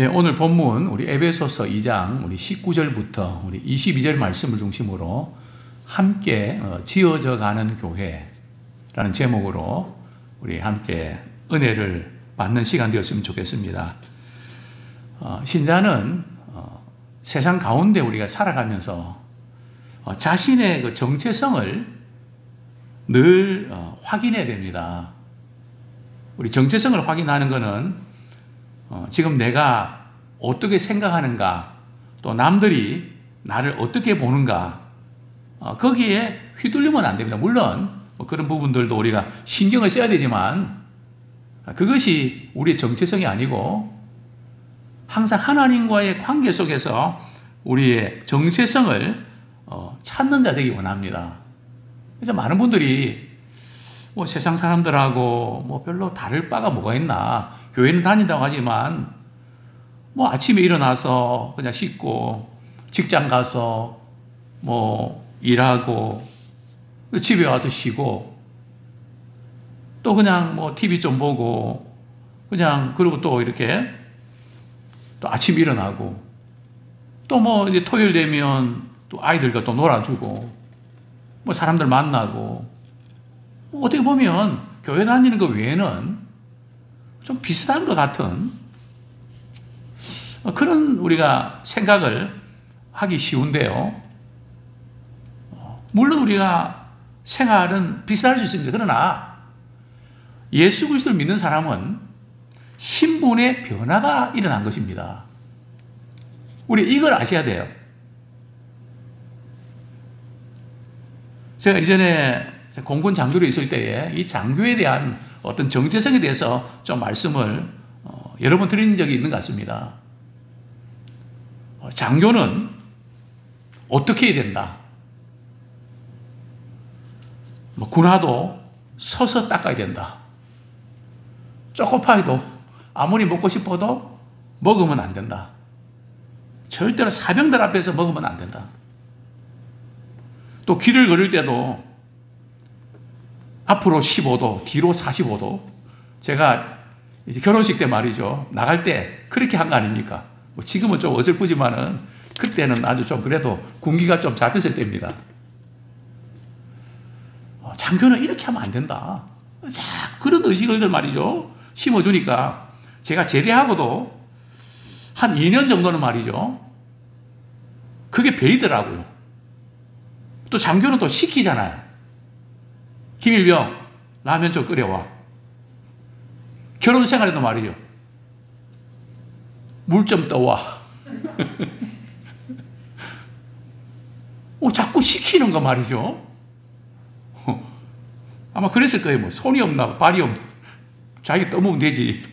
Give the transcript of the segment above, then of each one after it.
예, 오늘 본문 우리 에베소서 2장 우리 19절부터 우리 22절 말씀을 중심으로 함께 지어져 가는 교회라는 제목으로 우리 함께 은혜를 받는 시간 되었으면 좋겠습니다. 신자는 세상 가운데 우리가 살아가면서 자신의 그 정체성을 늘 확인해야 됩니다. 우리 정체성을 확인하는 것은 지금 내가 어떻게 생각하는가, 또 남들이 나를 어떻게 보는가, 거기에 휘둘리면 안 됩니다. 물론 그런 부분들도 우리가 신경을 써야 되지만 그것이 우리의 정체성이 아니고 항상 하나님과의 관계 속에서 우리의 정체성을 찾는 자 되기 원합니다. 그래서 많은 분들이 세상 사람들하고 별로 다를 바가 뭐가 있나, 교회는 다닌다고 하지만 아침에 일어나서 그냥 씻고 직장 가서 일하고 집에 와서 쉬고 또 그냥 TV 좀 보고 그냥 그리고 또 이렇게 또 아침에 일어나고 또 이제 토요일 되면 또 아이들과 또 놀아주고 사람들 만나고 어떻게 보면 교회 다니는 것 외에는 좀 비슷한 것 같은 그런 우리가 생각을 하기 쉬운데요. 물론 우리가 생활은 비슷할 수 있습니다. 그러나 예수 그리스도를 믿는 사람은 신분의 변화가 일어난 것입니다. 우리 이걸 아셔야 돼요. 제가 이전에 공군 장교로 있을 때에 이 장교에 대한 어떤 정체성에 대해서 좀 말씀을 여러 번 드린 적이 있는 것 같습니다. 장교는 어떻게 해야 된다. 군화도 서서 닦아야 된다. 초코파이도 아무리 먹고 싶어도 먹으면 안 된다. 절대로 사병들 앞에서 먹으면 안 된다. 또 길을 걸을 때도 앞으로 15도, 뒤로 45도. 제가 이제 결혼식 때 말이죠. 나갈 때 그렇게 한 거 아닙니까? 지금은 좀 어설프지만은 그때는 아주 좀 그래도 군기가 좀 잡혔을 때입니다. 장교는 이렇게 하면 안 된다. 자, 그런 의식을 말이죠. 심어주니까 제가 제대하고도 한 2년 정도는 말이죠. 그게 배이더라고요. 또 장교는 또 시키잖아요. 김일병, 라면 좀 끓여와. 결혼 생활에도 말이죠. 물 좀 떠와. 자꾸 시키는 거 말이죠. 아마 그랬을 거예요. 손이 없나, 발이 없나. 자기가 떠먹으면 되지.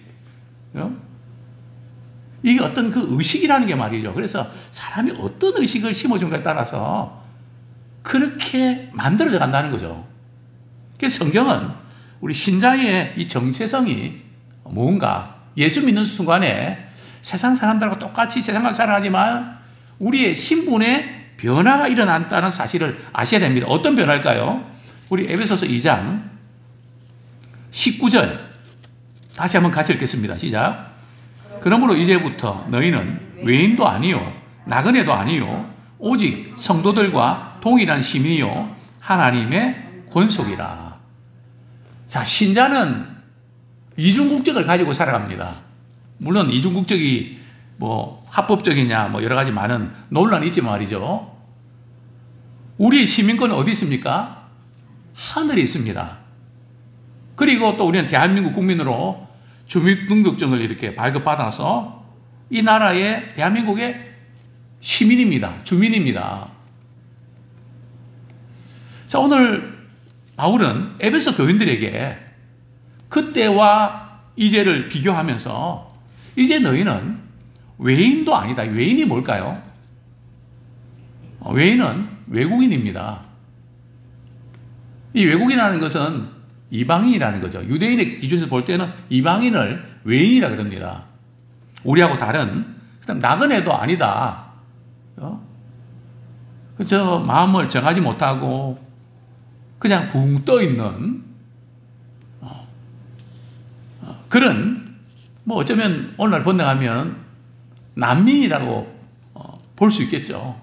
이게 어떤 그 의식이라는 게 말이죠. 그래서 사람이 어떤 의식을 심어준가에 따라서 그렇게 만들어져 간다는 거죠. 그래서 성경은 우리 신자의 이 정체성이 뭔가 예수 믿는 순간에 세상 사람들하고 똑같이 세상을 살아가지만 우리의 신분의 변화가 일어난다는 사실을 아셔야 됩니다. 어떤 변화일까요? 우리 에베소서 2장 19절 다시 한번 같이 읽겠습니다. 시작. 그러므로 이제부터 너희는 외인도 아니요 나그네도 아니요 오직 성도들과 동일한 시민이요 하나님의 권속이라. 자, 신자는 이중국적을 가지고 살아갑니다. 물론 이중국적이 합법적이냐 여러 가지 많은 논란이 있지만 말이죠. 우리의 시민권은 어디 있습니까? 하늘에 있습니다. 그리고 또 우리는 대한민국 국민으로 주민등록증을 이렇게 발급받아서 이 나라의 대한민국의 시민입니다. 주민입니다. 자, 오늘 바울은 에베소 교인들에게 그때와 이제를 비교하면서 이제 너희는 외인도 아니다. 외인이 뭘까요? 외인은 외국인입니다. 이 외국인이라는 것은 이방인이라는 거죠. 유대인의 기준에서 볼 때는 이방인을 외인이라 그럽니다. 우리하고 다른, 그다음 나그네도 아니다. 그저 마음을 정하지 못하고 그냥 붕 떠 있는 그런 어쩌면 오늘날 번역하면 난민이라고 볼 수 있겠죠.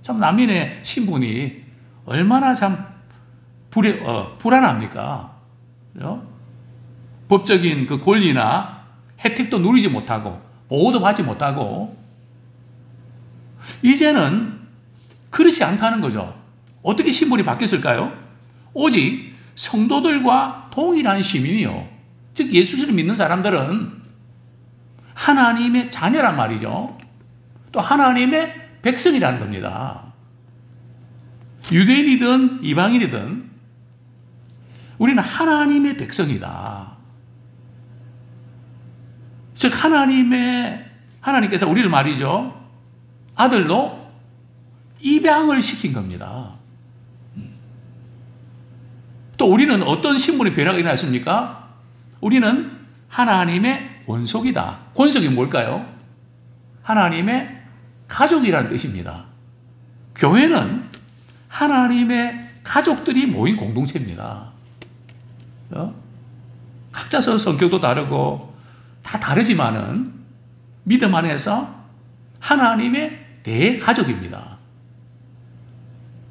참 난민의 신분이 얼마나 참 불안합니까? 그죠? 법적인 그 권리나 혜택도 누리지 못하고 보호도 받지 못하고 이제는 그렇지 않다는 거죠. 어떻게 신분이 바뀌었을까요? 오직 성도들과 동일한 시민이요. 즉 예수를 믿는 사람들은 하나님의 자녀란 말이죠. 또 하나님의 백성이라는 겁니다. 유대인이든 이방인이든 우리는 하나님의 백성이다. 즉 하나님께서 우리를 말이죠. 아들로 입양을 시킨 겁니다. 또 우리는 어떤 신분의 변화가 일어났습니까? 우리는 하나님의 권속이다. 권속이 뭘까요? 하나님의 가족이라는 뜻입니다. 교회는 하나님의 가족들이 모인 공동체입니다. 각자 성격도 다르고 다 다르지만은 믿음 안에서 하나님의 대가족입니다.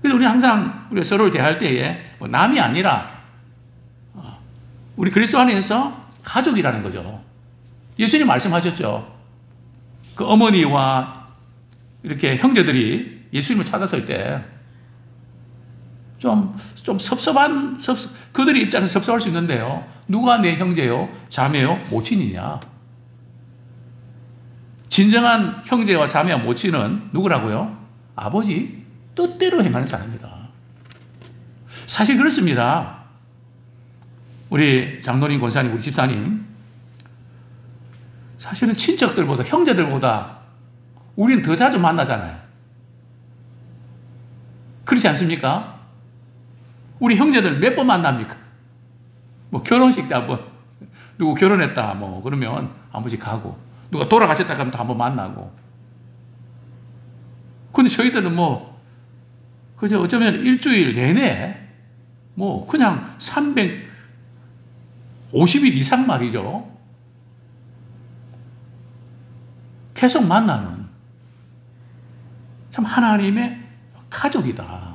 그래서 우리 항상 우리가 서로를 대할 때에 남이 아니라 우리 그리스도 안에서 가족이라는 거죠. 예수님 말씀하셨죠. 그 어머니와 이렇게 형제들이 예수님을 찾았을 때 좀 그들의 입장에서 섭섭할 수 있는데요. 누가 내 형제요, 자매요, 모친이냐? 진정한 형제와 자매와 모친은 누구라고요? 아버지 뜻대로 행하는 사람입니다. 사실 그렇습니다. 우리 장로님, 권사님, 우리 집사님 사실은 친척들보다 형제들보다 우리는 더 자주 만나잖아요. 그렇지 않습니까? 우리 형제들 몇 번 만납니까? 뭐 결혼식 때 한번 누구 결혼했다 뭐 그러면 한 번씩 가고 누가 돌아가셨다 그러면 또 한 번 만나고. 근데 저희들은 뭐 그저 어쩌면 일주일 내내 뭐 그냥 350일 이상 말이죠. 계속 만나는 참 하나님의 가족이다.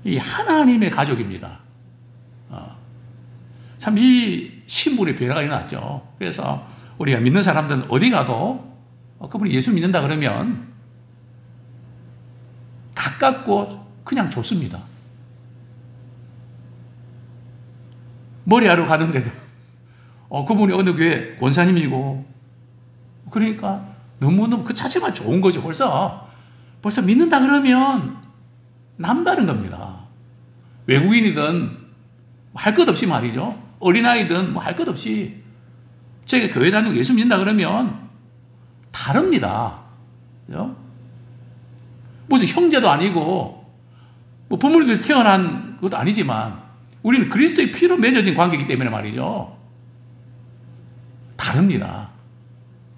이 하나님의 가족입니다. 참 이 신분의 변화가 일어났죠. 그래서 우리가 믿는 사람들은 어디 가도 그분이 예수 믿는다 그러면 가깝고 그냥 좋습니다. 머리하러 가는데도 그분이 어느 교회 권사님이고 그러니까 너무너무 그 자체만 좋은 거죠. 벌써 믿는다 그러면 남다른 겁니다. 외국인이든 할 것 없이 말이죠. 어린아이든 뭐 할 것 없이 제가 교회 다니고 예수 믿는다 그러면 다릅니다. 그죠? 무슨 형제도 아니고 뭐 부모님께서 태어난 것도 아니지만 우리는 그리스도의 피로 맺어진 관계이기 때문에 말이죠. 다릅니다.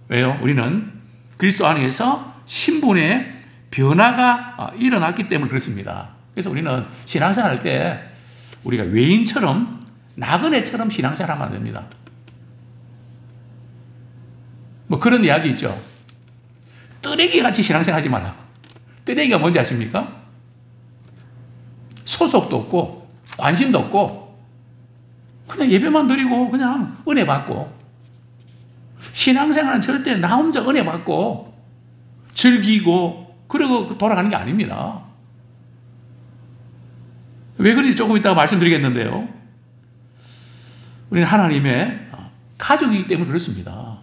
왜요? 우리는 그리스도 안에서 신분의 변화가 일어났기 때문에 그렇습니다. 그래서 우리는 신앙생활 할 때 우리가 외인처럼 나그네처럼 신앙생활하면 안 됩니다. 뭐 그런 이야기 있죠. 뜨레기같이 신앙생활 하지 말라고. 뜨레기가 뭔지 아십니까? 소속도 없고 관심도 없고 그냥 예배만 드리고 그냥 은혜 받고 신앙생활은 절대 나 혼자 은혜 받고 즐기고 그러고 돌아가는 게 아닙니다. 왜 그런지 조금 이따가 말씀드리겠는데요. 우리는 하나님의 가족이기 때문에 그렇습니다.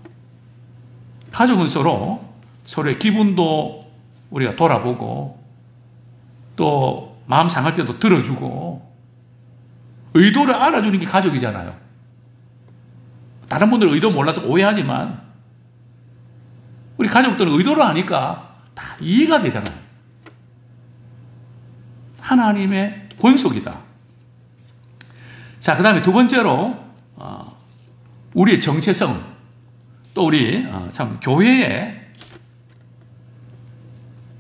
가족은 서로의 기분도 우리가 돌아보고 또 마음 상할 때도 들어주고 의도를 알아주는 게 가족이잖아요. 다른 분들은 의도 몰라서 오해하지만 우리 가족들은 의도를 아니까 다 이해가 되잖아요. 하나님의 권속이다. 자, 그 다음에 두 번째로 우리의 정체성 또 우리 참 교회의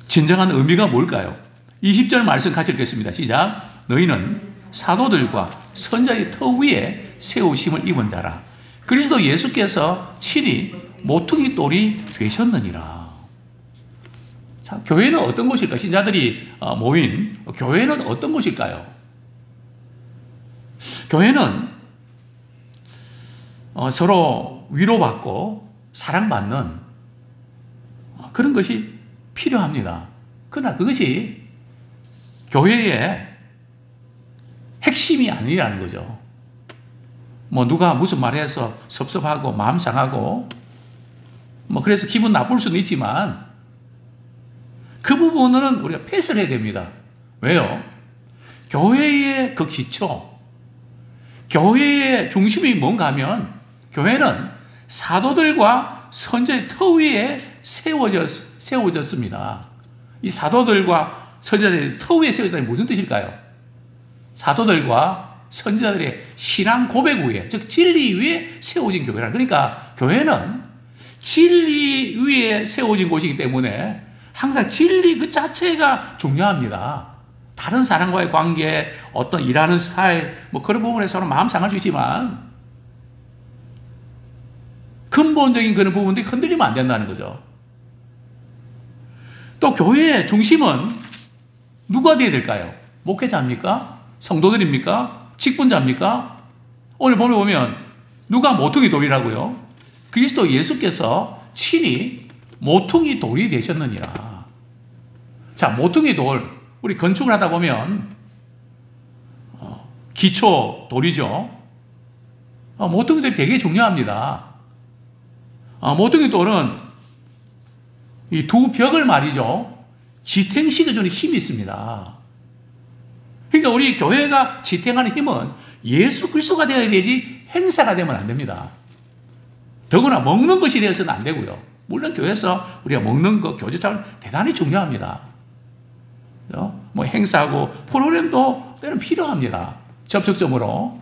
진정한 의미가 뭘까요? 20절 말씀 같이 읽겠습니다. 시작. 너희는 사도들과 선자의 터 위에 세우심을 입은 자라. 그리스도 예수께서 친히 모퉁이 돌이 되셨느니라. 자, 교회는 어떤 곳일까요? 신자들이 모인 교회는 어떤 곳일까요? 교회는 서로 위로받고 사랑받는 그런 것이 필요합니다. 그러나 그것이 교회의 핵심이 아니라는 거죠. 뭐 누가 무슨 말해서 섭섭하고 마음 상하고 뭐 그래서 기분 나쁠 수는 있지만 그 부분은 우리가 패스를 해야 됩니다. 왜요? 교회의 그 기초, 교회의 중심이 뭔가 하면 교회는 사도들과 선지자의 터 위에 세워졌습니다. 이 사도들과 선지자들의 터 위에 세워졌다는 무슨 뜻일까요? 사도들과 선지자들의 신앙 고백 위에, 즉 진리 위에 세워진 교회라. 그러니까 교회는 진리 위에 세워진 곳이기 때문에 항상 진리 그 자체가 중요합니다. 다른 사람과의 관계, 어떤 일하는 스타일, 뭐 그런 부분에서 서로 마음 상할 수 있지만 근본적인 그런 부분들이 흔들리면 안 된다는 거죠. 또 교회의 중심은 누가 되어야 될까요? 목회자입니까? 성도들입니까? 직분자입니까? 오늘 보면 누가 모퉁이 돌이라고요? 그리스도 예수께서 친히 모퉁이 돌이 되셨느니라. 자, 모퉁이 돌, 우리 건축을 하다 보면 기초 돌이죠. 모퉁이 돌이 되게 중요합니다. 모퉁이 돌은 이 두 벽을 말이죠, 지탱시켜주는 힘이 있습니다. 그러니까 우리 교회가 지탱하는 힘은 예수 그리스도가 되어야 되지 행사가 되면 안 됩니다. 더구나 먹는 것이 되어서는 안 되고요. 물론 교회에서 우리가 먹는 것, 교제차는 대단히 중요합니다. 뭐 행사하고 프로그램도 때는 필요합니다. 접촉점으로.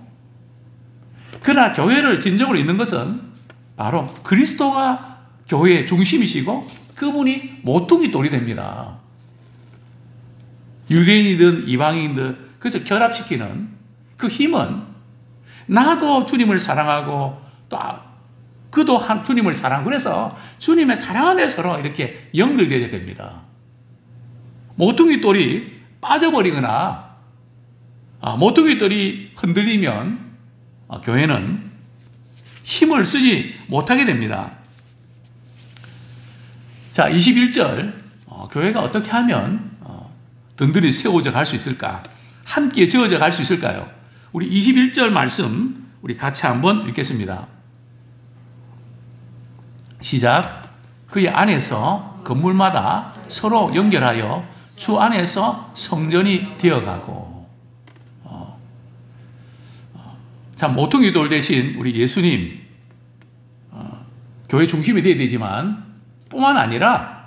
그러나 교회를 진정으로 잇는 것은 바로 그리스도가 교회의 중심이시고 그분이 모퉁이 돌이 됩니다. 유대인이든 이방인이든 그래서 결합시키는 그 힘은 나도 주님을 사랑하고 또 그도 주님을 사랑하고 그래서 주님의 사랑 안에 서로 이렇게 연결되어야 됩니다. 모퉁이 돌이 빠져버리거나 모퉁이 돌이 흔들리면 교회는 힘을 쓰지 못하게 됩니다. 자, 21절 교회가 어떻게 하면 든든히 세워져 갈 수 있을까? 함께 지어져 갈 수 있을까요? 우리 21절 말씀 우리 같이 한번 읽겠습니다. 시작. 그의 안에서 건물마다 서로 연결하여 주 안에서 성전이 되어가고. 참 모퉁이 돌 대신 우리 예수님 교회 중심이 되어야 되지만 뿐만 아니라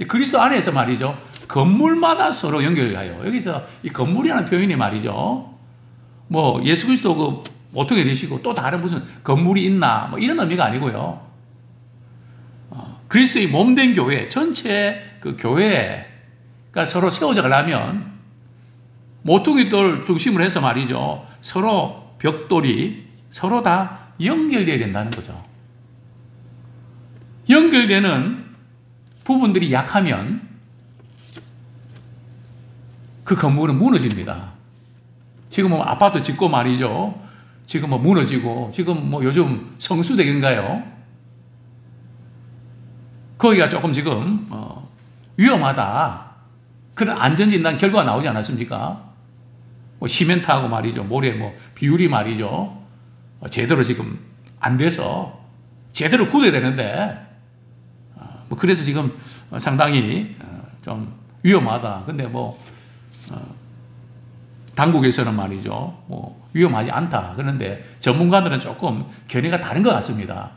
그리스도 안에서 말이죠, 건물마다 서로 연결하여. 여기서 이 건물이라는 표현이 말이죠, 뭐 예수 그리스도 그 모퉁이 되시고 또 다른 무슨 건물이 있나 뭐 이런 의미가 아니고요. 그리스도의 몸된 교회 전체 그 교회가 서로 세워져 가려면 모퉁이 돌 중심으로 해서 말이죠, 서로 벽돌이 서로 다 연결되어야 된다는 거죠. 연결되는 부분들이 약하면 그 건물은 무너집니다. 지금 뭐 아파트 짓고 말이죠, 지금 뭐 무너지고 지금 뭐 요즘 성수대교인가요? 거기가 조금 지금 위험하다, 그런 안전진단 결과가 나오지 않았습니까? 뭐 시멘트하고 말이죠, 모래 뭐 비율이 말이죠, 제대로 지금 안 돼서 제대로 굳어야 되는데 뭐 그래서 지금 상당히 좀 위험하다. 근데 뭐 당국에서는 말이죠, 뭐 위험하지 않다. 그런데 전문가들은 조금 견해가 다른 것 같습니다.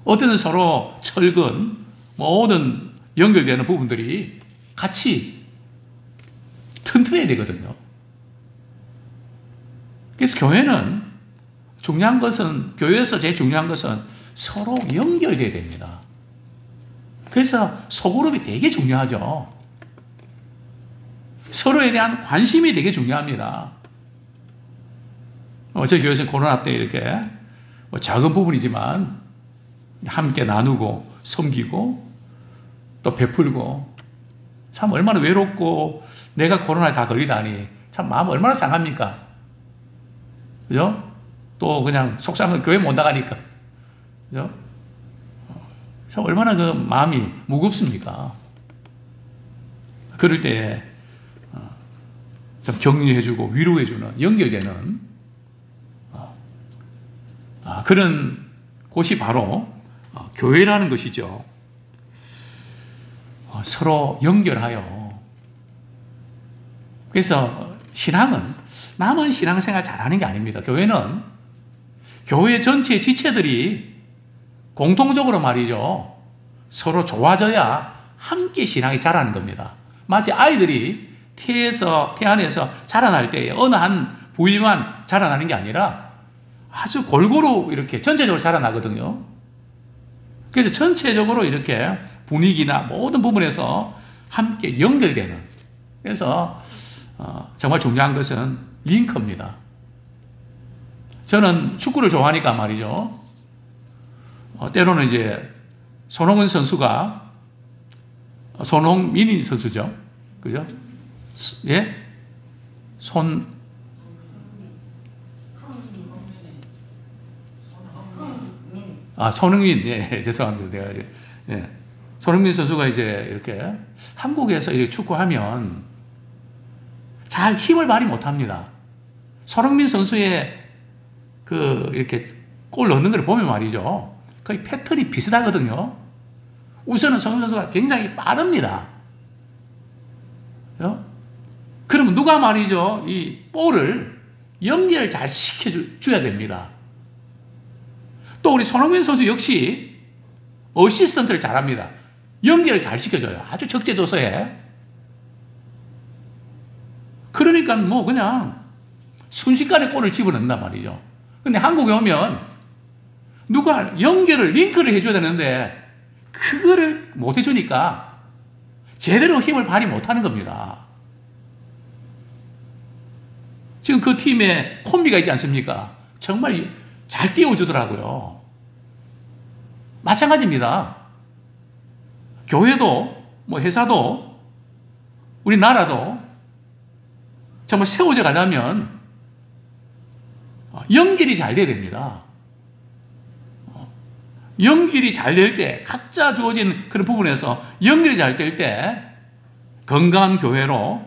어떤 서로 철근, 모든 연결되는 부분들이 같이 튼튼해야 되거든요. 그래서 교회는 중요한 것은, 교회에서 제일 중요한 것은 서로 연결돼야 됩니다. 그래서 소그룹이 되게 중요하죠. 서로에 대한 관심이 되게 중요합니다. 저희 교회에서는 코로나 때 이렇게 뭐 작은 부분이지만 함께 나누고 섬기고 또 베풀고 참 얼마나 외롭고 내가 코로나에 다 걸리다니 참 마음 얼마나 상합니까? 그죠? 또 그냥 속상한 교회 못 나가니까. 그죠? 참 얼마나 그 마음이 무겁습니까? 그럴 때 참 격려해주고 위로해주는 연결되는 그런 곳이 바로 교회라는 것이죠. 서로 연결하여. 그래서 신앙은 나만 신앙생활 잘하는 게 아닙니다. 교회는 교회 전체 지체들이 공통적으로 말이죠. 서로 좋아져야 함께 신앙이 자라는 겁니다. 마치 아이들이 태 안에서 자라날 때 어느 한 부위만 자라나는 게 아니라 아주 골고루 이렇게 전체적으로 자라나거든요. 그래서 전체적으로 이렇게 분위기나 모든 부분에서 함께 연결되는. 그래서 정말 중요한 것은 링크입니다. 저는 축구를 좋아하니까 말이죠. 때로는 이제 손흥민 선수가 손흥민 선수죠. 그죠? 예? 손흥민. 예, 죄송합니다. 내가 예. 손흥민 선수가 이제 이렇게 한국에서 이렇게 축구하면 잘 힘을 발휘 못 합니다. 손흥민 선수의 이렇게 골 넣는 걸 보면 말이죠. 거의 패턴이 비슷하거든요. 우선은 손흥민 선수가 굉장히 빠릅니다. 그러면 누가 말이죠. 이 볼을 연결을 잘 시켜줘야 됩니다. 또 우리 손흥민 선수 역시 어시스턴트를 잘합니다. 연결을 잘 시켜줘요. 아주 적재조소에. 그러니까 뭐 그냥 순식간에 골을 집어넣는단 말이죠. 근데 한국에 오면 누가 연결을, 링크를 해줘야 되는데 그거를 못 해주니까 제대로 힘을 발휘 못하는 겁니다. 지금 그 팀에 콤비가 있지 않습니까? 정말 잘 띄워주더라고요. 마찬가지입니다. 교회도, 뭐 회사도, 우리나라도 정말 세워져 가려면 연결이 잘 돼야 됩니다. 연결이 잘 될 때, 각자 주어진 그런 부분에서 연결이 잘 될 때 건강한 교회로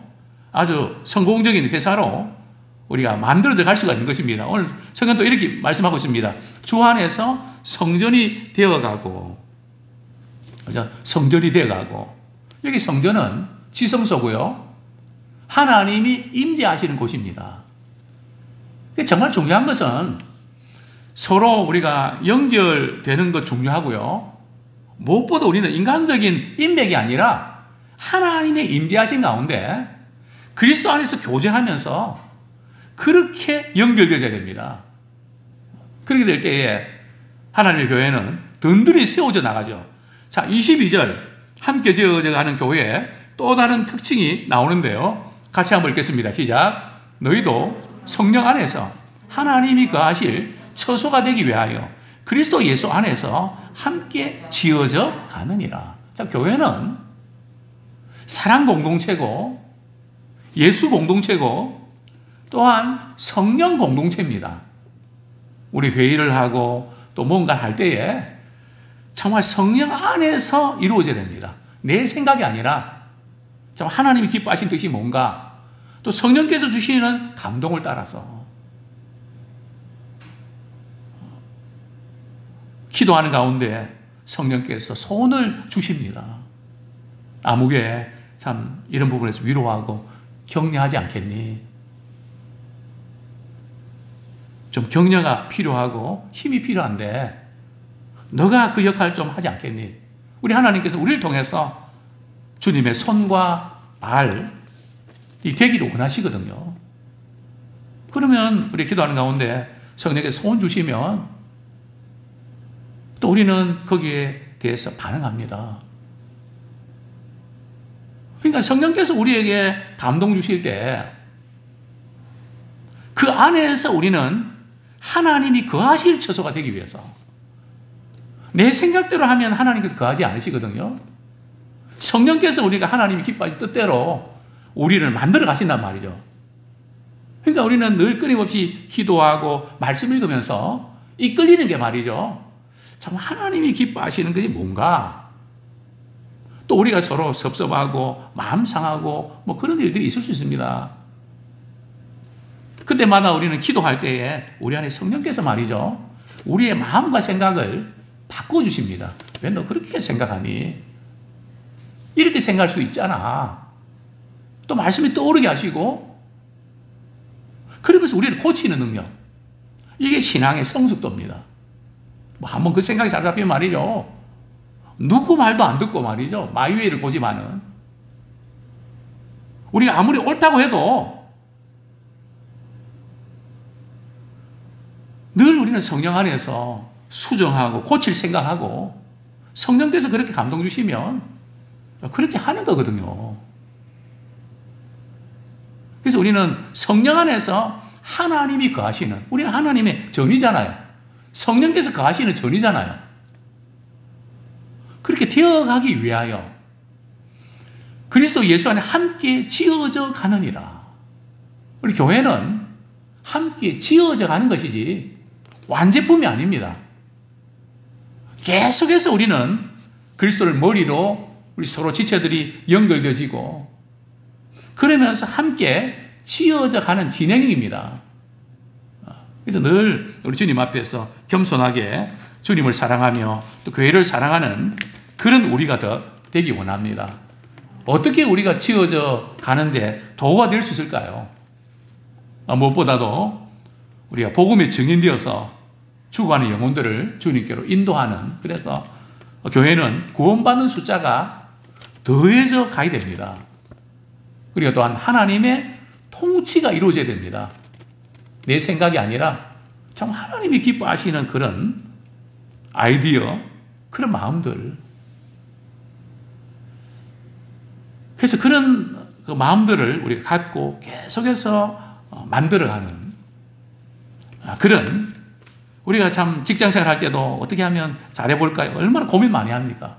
아주 성공적인 회사로 우리가 만들어져 갈 수가 있는 것입니다. 오늘 성경도 이렇게 말씀하고 있습니다. 주 안에서 성전이 되어가고, 성전이 되어가고, 여기 성전은 지성소고요. 하나님이 임재하시는 곳입니다. 정말 중요한 것은 서로 우리가 연결되는 것 중요하고요. 무엇보다 우리는 인간적인 인맥이 아니라 하나님의 임재하신 가운데 그리스도 안에서 교제하면서 그렇게 연결되어야 됩니다. 그렇게 될 때에 하나님의 교회는 든든히 세워져 나가죠. 자, 22절 함께 지어져 가는 교회에 또 다른 특징이 나오는데요. 같이 한번 읽겠습니다. 시작. 너희도 성령 안에서 하나님이 거하실 처소가 되기 위하여 그리스도 예수 안에서 함께 지어져 가느니라. 자, 교회는 사랑 공동체고 예수 공동체고 또한 성령 공동체입니다. 우리 회의를 하고 또 뭔가 할 때에 정말 성령 안에서 이루어져야 됩니다. 내 생각이 아니라 정말 하나님이 기뻐하신 뜻이 뭔가 또 성령께서 주시는 감동을 따라서 기도하는 가운데 성령께서 소원을 주십니다. 아무개 참 이런 부분에서 위로하고 격려하지 않겠니? 좀 격려가 필요하고 힘이 필요한데 너가 그 역할 좀 하지 않겠니? 우리 하나님께서 우리를 통해서 주님의 손과 발이 되기를 원하시거든요. 그러면 우리 기도하는 가운데 성령께서 소원 주시면 또 우리는 거기에 대해서 반응합니다. 그러니까 성령께서 우리에게 감동 주실 때 그 안에서 우리는 하나님이 거하실 처소가 되기 위해서 내 생각대로 하면 하나님께서 거하지 않으시거든요. 성령께서 우리가 하나님이 기뻐하신 뜻대로 우리를 만들어 가신단 말이죠. 그러니까 우리는 늘 끊임없이 기도하고 말씀 읽으면서 이끌리는 게 말이죠. 참 하나님이 기뻐하시는 것이 뭔가? 또 우리가 서로 섭섭하고 마음 상하고 뭐 그런 일들이 있을 수 있습니다. 그때마다 우리는 기도할 때에 우리 안에 성령께서 말이죠. 우리의 마음과 생각을 바꿔주십니다. 왜 너 그렇게 생각하니? 이렇게 생각할 수 있잖아. 또 말씀이 떠오르게 하시고 그러면서 우리를 고치는 능력. 이게 신앙의 성숙도입니다. 뭐 한번 그 생각이 잘 잡히면 말이죠. 누구 말도 안 듣고 말이죠. 마유회를 고집하는. 우리가 아무리 옳다고 해도 늘 우리는 성령 안에서 수정하고 고칠 생각하고 성령께서 그렇게 감동 주시면 그렇게 하는 거거든요. 그래서 우리는 성령 안에서 하나님이 거하시는, 우리는 하나님의 전이잖아요. 성령께서 거하시는 전이잖아요. 그렇게 되어가기 위하여 그리스도 예수 안에 함께 지어져 가느니라. 우리 교회는 함께 지어져 가는 것이지 완제품이 아닙니다. 계속해서 우리는 그리스도를 머리로 우리 서로 지체들이 연결되어지고 그러면서 함께 지어져 가는 진행입니다. 그래서 늘 우리 주님 앞에서 겸손하게 주님을 사랑하며 또 교회를 사랑하는 그런 우리가 더 되기 원합니다. 어떻게 우리가 지어져 가는데 도구가 될 수 있을까요? 무엇보다도 우리가 복음의 증인되어서 죽어가는 영혼들을 주님께로 인도하는, 그래서 교회는 구원받는 숫자가 더해져 가야 됩니다. 그리고 또한 하나님의 통치가 이루어져야 됩니다. 내 생각이 아니라 정 하나님이 기뻐하시는 그런 아이디어, 그런 마음들. 그래서 그런 그 마음들을 우리가 갖고 계속해서 만들어가는 그런, 우리가 참 직장생활 할 때도 어떻게 하면 잘해볼까요? 얼마나 고민 많이 합니까?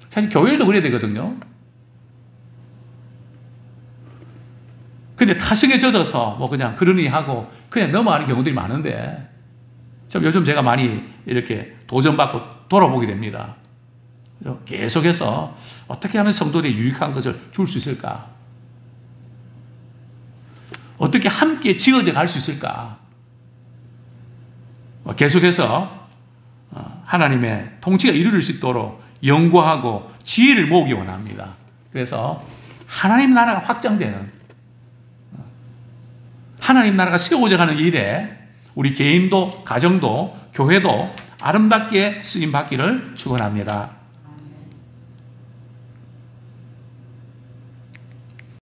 사실 교회도 그래야 되거든요. 근데 타성에 젖어서 뭐 그냥 그러니 하고 그냥 넘어가는 경우들이 많은데, 참 요즘 제가 많이 이렇게 도전받고 돌아보게 됩니다. 계속해서 어떻게 하면 성도들이 유익한 것을 줄 수 있을까? 어떻게 함께 지어져 갈 수 있을까? 계속해서 하나님의 통치가 이루어질 수 있도록 연구하고 지혜를 모으기 원합니다. 그래서 하나님 나라가 확장되는, 하나님 나라가 세워져 가는 일에 우리 개인도 가정도 교회도 아름답게 쓰임받기를 축원합니다.